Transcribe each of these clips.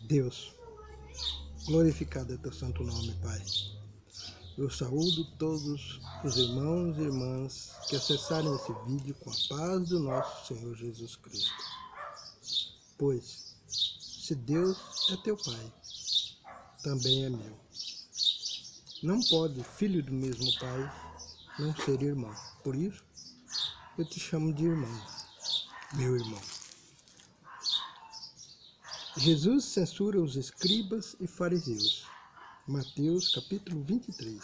Deus, glorificado é teu santo nome, Pai. Eu saúdo todos os irmãos e irmãs que acessarem esse vídeo com a paz do nosso Senhor Jesus Cristo. Pois, se Deus é teu Pai, também é meu. Não pode filho do mesmo Pai não ser irmão. Por isso, eu te chamo de irmão, meu irmão. Jesus censura os escribas e fariseus. Mateus capítulo 23.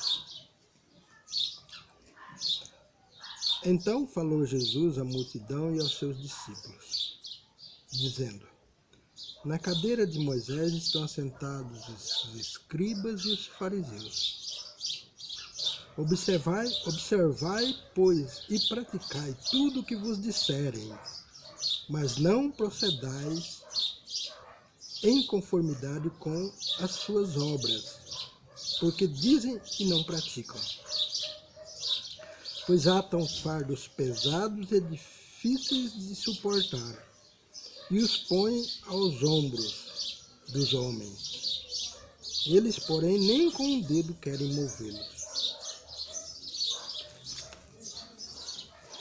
Então falou Jesus à multidão e aos seus discípulos, dizendo: Na cadeira de Moisés estão assentados os escribas e os fariseus. Observai, pois, e praticai tudo o que vos disserem, mas não procedais em conformidade com as suas obras, porque dizem e não praticam. Pois atam fardos pesados e difíceis de suportar, e os põem aos ombros dos homens. Eles, porém, nem com um dedo querem movê-los.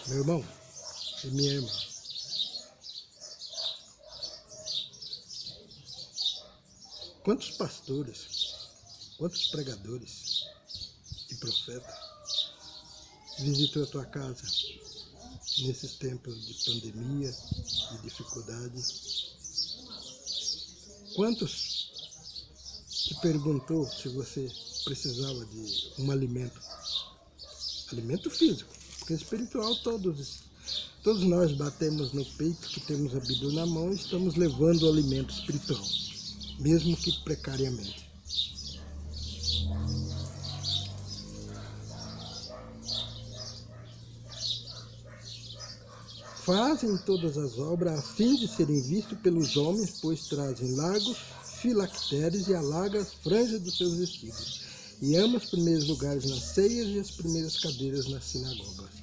Meu irmão e minha irmã, quantos pastores, quantos pregadores e profetas visitou a tua casa nesses tempos de pandemia, de dificuldade? Quantos te perguntou se você precisava de um alimento físico? Porque espiritual todos nós batemos no peito que temos a Bíblia na mão e estamos levando o alimento espiritual, mesmo que precariamente. Fazem todas as obras a fim de serem vistos pelos homens, pois trazem largos filactérios e alagam as franjas dos seus vestidos, e amam os primeiros lugares nas ceias e as primeiras cadeiras nas sinagogas.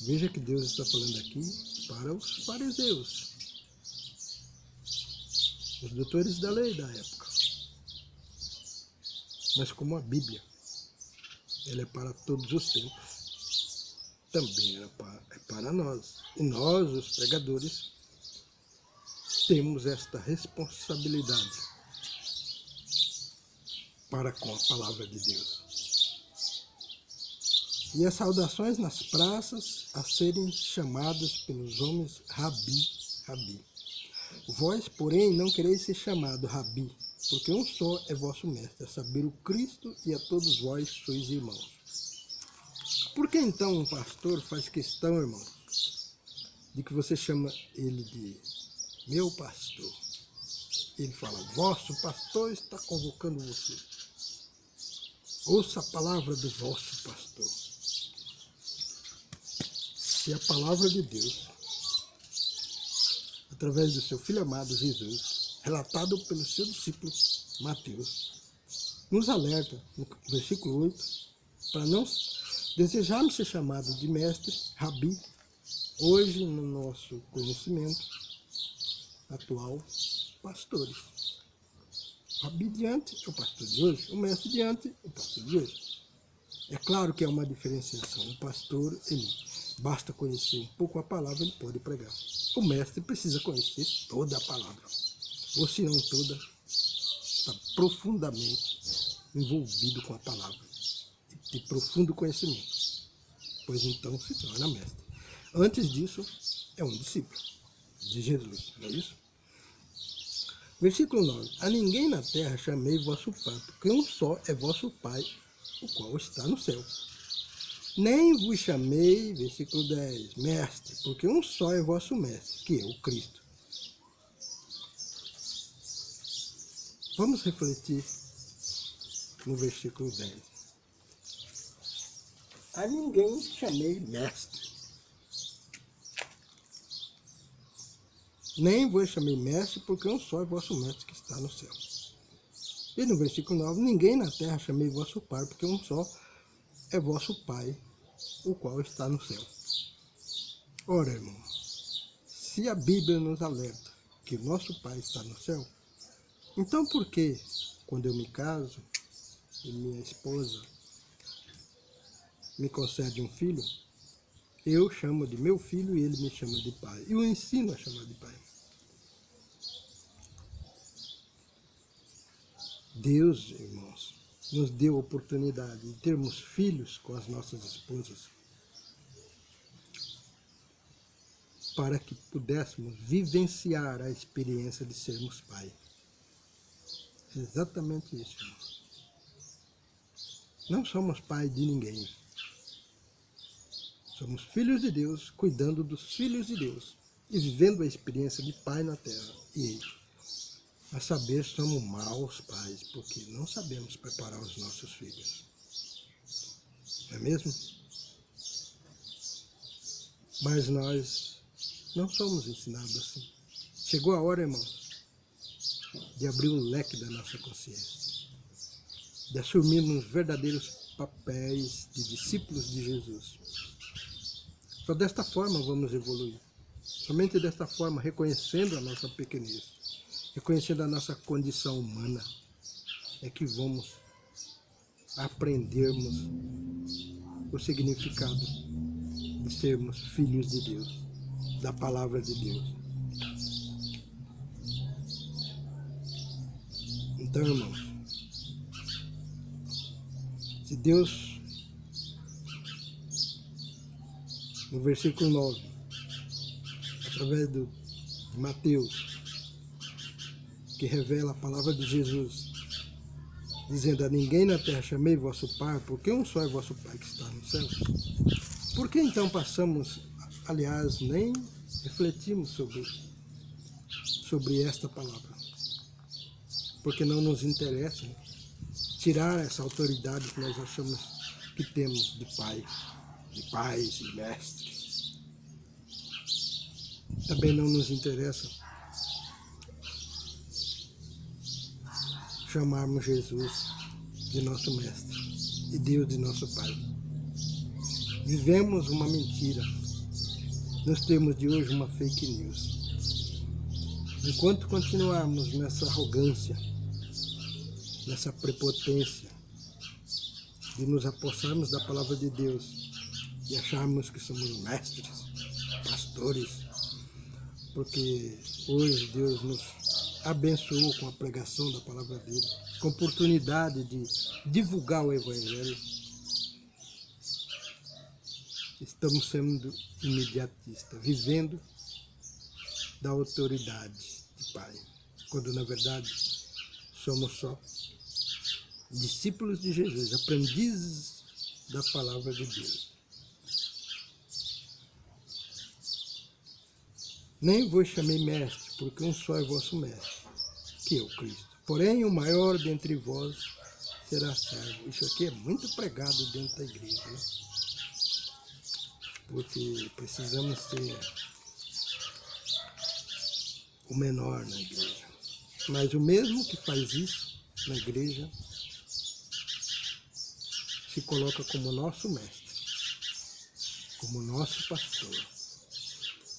Veja que Deus está falando aqui para os fariseus, os doutores da lei da época. Mas como a Bíblia, ela é para todos os tempos, também é para nós. E nós, os pregadores, temos esta responsabilidade para com a palavra de Deus. E as saudações nas praças a serem chamadas pelos homens Rabi, Rabi. Vós, porém, não quereis ser chamado Rabi, porque um só é vosso mestre, a saber, o Cristo, e a todos vós sois irmãos. Por que então um pastor faz questão, irmão, de que você chama ele de meu pastor? Ele fala: vosso pastor está convocando você. Ouça a palavra do vosso pastor. Se a palavra de Deus, através do seu Filho amado Jesus, relatado pelo seu discípulo Mateus, nos alerta, no versículo 8, para não desejarmos ser chamados de mestre, rabi, hoje no nosso conhecimento atual, pastores. O rabi de antes é o pastor de hoje, o mestre de antes é o pastor de hoje. É claro que é uma diferenciação. O pastor, ele basta conhecer um pouco a palavra, ele pode pregar. O mestre precisa conhecer toda a palavra, ou se não toda, está profundamente envolvido com a palavra, de profundo conhecimento, pois então se torna mestre. Antes disso, é um discípulo de Jesus, não é isso? Versículo 9. A ninguém na terra chamei vosso Pai, porque um só é vosso Pai, o qual está no céu. Nem vos chamei, versículo 10, mestre, porque um só é vosso mestre, que é o Cristo. Vamos refletir no versículo 10. A ninguém chamei mestre. Nem vos chamei mestre, porque um só é vosso mestre que está no céu. E no versículo 9, ninguém na terra chamei vosso Pai, porque um só é vosso Pai, o qual está no céu. Ora, irmão, se a Bíblia nos alerta que nosso Pai está no céu, Então por que, quando eu me caso e minha esposa me concede um filho, eu chamo de meu filho e ele me chama de pai? E o ensino a chamar de pai. Deus, irmãos, nos deu a oportunidade de termos filhos com as nossas esposas para que pudéssemos vivenciar a experiência de sermos pai. É exatamente isso, irmãos. Não somos pai de ninguém. Somos filhos de Deus, cuidando dos filhos de Deus e vivendo a experiência de pai na terra. E, a saber, somos maus pais, porque não sabemos preparar os nossos filhos. Não é mesmo? Mas nós não somos ensinados assim. Chegou a hora, irmãos, de abrir o leque da nossa consciência, de assumirmos verdadeiros papéis de discípulos de Jesus. Só desta forma vamos evoluir. Somente desta forma, reconhecendo a nossa pequenez, reconhecendo a nossa condição humana, é que vamos aprendermos o significado de sermos filhos de Deus, da palavra de Deus. Então, irmãos, se Deus, no versículo 9, através de Mateus, que revela a palavra de Jesus, dizendo: a ninguém na terra chamei vosso Pai, porque um só é vosso Pai que está no céu. Por que então passamos, aliás, nem refletimos sobre esta palavra? Porque não nos interessa tirar essa autoridade que nós achamos que temos de pai, de pais e mestres. Também não nos interessa chamarmos Jesus de nosso mestre e Deus de nosso Pai. Vivemos uma mentira, nos termos de hoje uma fake news. Enquanto continuarmos nessa arrogância, nessa prepotência de nos apossarmos da palavra de Deus e acharmos que somos mestres, pastores, porque hoje Deus nos abençoou com a pregação da palavra dele, com a oportunidade de divulgar o Evangelho, estamos sendo imediatistas, vivendo da autoridade de Pai, quando na verdade somos só discípulos de Jesus, aprendizes da palavra de Deus. Nem vos chamei mestre, porque um só é vosso mestre, que é o Cristo. Porém, o maior dentre vós será servo. Isso aqui é muito pregado dentro da igreja, né? Porque precisamos ser o menor na igreja. Mas o mesmo que faz isso na igreja se coloca como nosso mestre, como nosso pastor,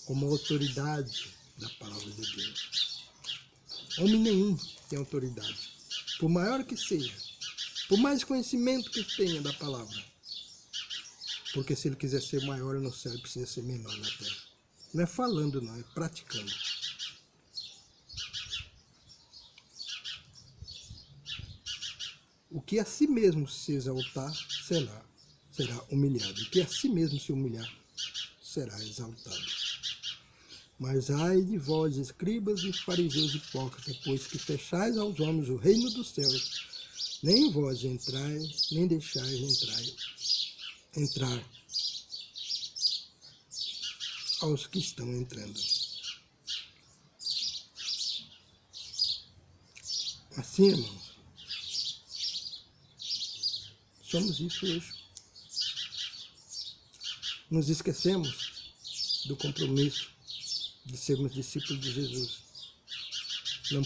como autoridade da palavra de Deus. Homem nenhum tem autoridade, por maior que seja, por mais conhecimento que tenha da palavra. Porque se ele quiser ser maior no céu, ele precisa ser menor na terra. Não é falando não, é praticando. O que a si mesmo se exaltar, será humilhado. O que a si mesmo se humilhar, será exaltado. Mas ai de vós, escribas e fariseus hipócritas, pois que fechais aos homens o reino dos céus, nem vós entrais, nem deixais entrar aos que estão entrando. Assim, irmãos, somos isso hoje. Nos esquecemos do compromisso de sermos discípulos de Jesus. Não